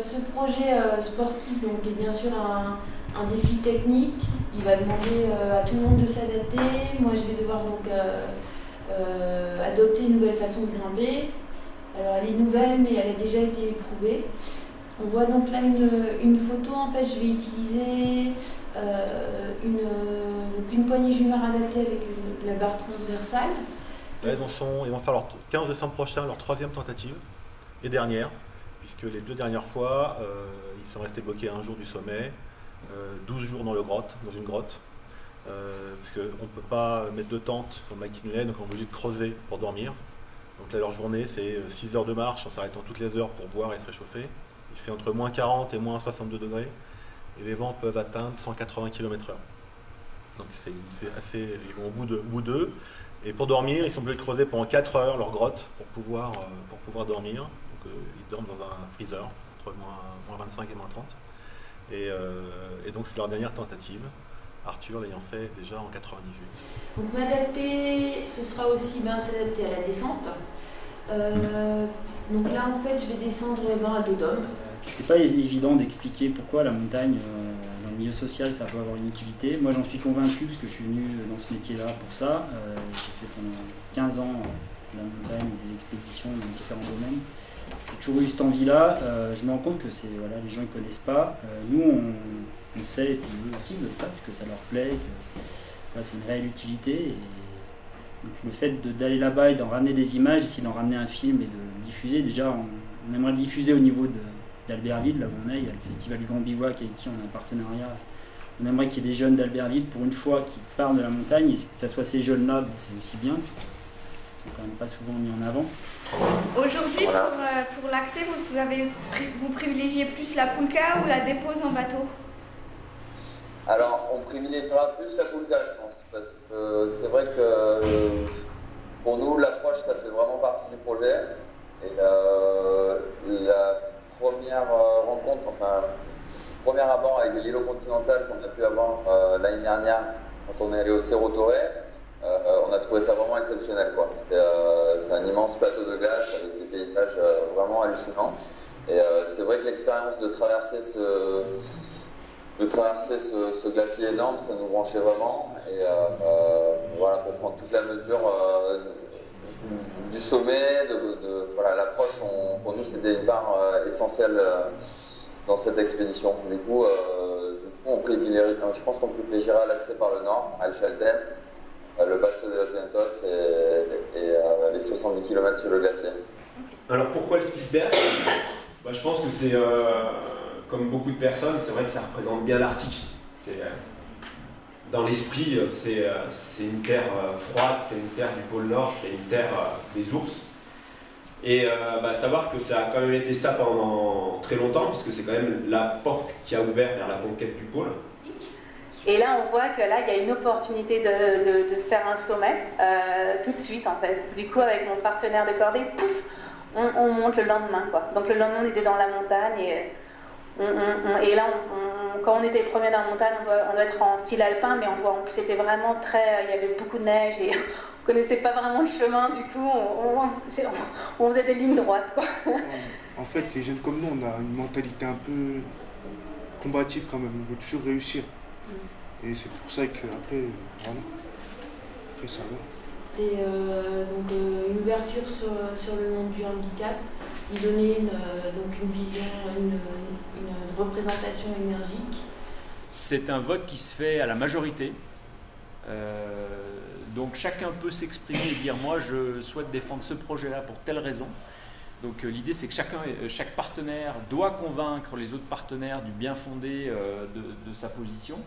ce projet sportif donc, est bien sûr un défi technique. Il va demander à tout le monde de s'adapter. Moi, je vais devoir donc adopter une nouvelle façon de grimper. Alors, elle est nouvelle, mais elle a déjà été éprouvée. On voit donc là une photo. En fait, je vais utiliser une poignée jumeur adaptée avec la barre transversale. Là, ils vont faire leur 15 décembre prochain leur 3e tentative et dernière, puisque les 2 dernières fois, ils sont restés bloqués à 1 jour du sommet, 12 jours dans une grotte, parce qu'on ne peut pas mettre de tente au McKinley, donc on est obligé de creuser pour dormir. Donc là, leur journée, c'est 6 heures de marche en s'arrêtant toutes les heures pour boire et se réchauffer. Il fait entre moins 40 et moins 62 degrés, et les vents peuvent atteindre 180 km/h. Donc c'est assez, ils vont au bout d'eux. Et pour dormir, ils sont obligés de creuser pendant 4 heures leur grotte pour pouvoir dormir. Donc ils dorment dans un freezer entre moins 25 et moins 30. Et donc c'est leur dernière tentative. Arthur l'ayant fait déjà en 98. Donc m'adapter, ce sera aussi s'adapter à la descente. Donc là en fait je vais descendre à dos d'homme. C'était pas évident d'expliquer pourquoi la montagne dans le milieu social ça peut avoir une utilité. Moi j'en suis convaincu parce que je suis venu dans ce métier-là pour ça. J'ai fait pendant 15 ans la montagne, des expéditions dans différents domaines. J'ai toujours eu cette envie-là. Je me rends compte que les gens ne connaissent pas. Nous on sait, et puis eux aussi le savent, que ça leur plaît, que c'est une réelle utilité. Et donc, le fait d'aller là-bas et d'en ramener des images, d'essayer d'en ramener un film et de le diffuser, déjà on aimerait le diffuser au niveau d'Albertville, là où on est, il y a le Festival du Grand Bivouac avec qui on a un partenariat. On aimerait qu'il y ait des jeunes d'Albertville, pour une fois, qui parlent de la montagne, et que ce soit ces jeunes-là, c'est aussi bien, parce qu'ils sont quand même pas souvent mis en avant. Aujourd'hui, pour l'accès, vous privilégiez plus la poulka ou la dépose en bateau? Alors, on privilégiera plus la poulka, je pense, parce que c'est vrai que pour nous, l'approche, ça fait vraiment partie du projet. Et la première rencontre, premier abord avec le Yellow Continental qu'on a pu avoir l'année dernière quand on est allé au Cerro Torre, on a trouvé ça vraiment exceptionnel, quoi. C'est un immense plateau de glace avec des paysages vraiment hallucinants. Et c'est vrai que l'expérience de traverser ce glacier énorme, ça nous branchait vraiment. Et voilà, pour prendre toute la mesure du sommet, l'approche, pour nous, c'était une part essentielle dans cette expédition. Du coup, je pense qu'on privilégiera l'accès par le nord, à El Chaltén, le Paso de los Vientos et les 70 km sur le glacier. Alors pourquoi le Spitsberg? Je pense que c'est, comme beaucoup de personnes, c'est vrai que ça représente bien l'Arctique. Dans l'esprit, c'est une terre froide, c'est une terre du pôle Nord, c'est une terre des ours. Et savoir que ça a quand même été ça pendant très longtemps, puisque c'est quand même la porte qui a ouvert vers la conquête du pôle. Et là, on voit que là, il y a une opportunité de faire un sommet tout de suite, en fait. Du coup, avec mon partenaire de cordée, pouf, on monte le lendemain, quoi. Donc le lendemain, on était dans la montagne et là, quand on était premier dans la montagne, on doit être en style alpin, mais c'était vraiment il y avait beaucoup de neige et on connaissait pas vraiment le chemin. Du coup, on faisait des lignes droites, quoi. En fait, les jeunes comme nous, on a une mentalité un peu combative quand même. On veut toujours réussir. Et c'est pour ça qu'après, voilà, après ça va. C'est donc une ouverture sur le monde du handicap, lui donner une vision, une représentation énergique. C'est un vote qui se fait à la majorité. Donc chacun peut s'exprimer et dire moi je souhaite défendre ce projet-là pour telle raison. Donc l'idée c'est que chaque partenaire doit convaincre les autres partenaires du bien fondé de sa position.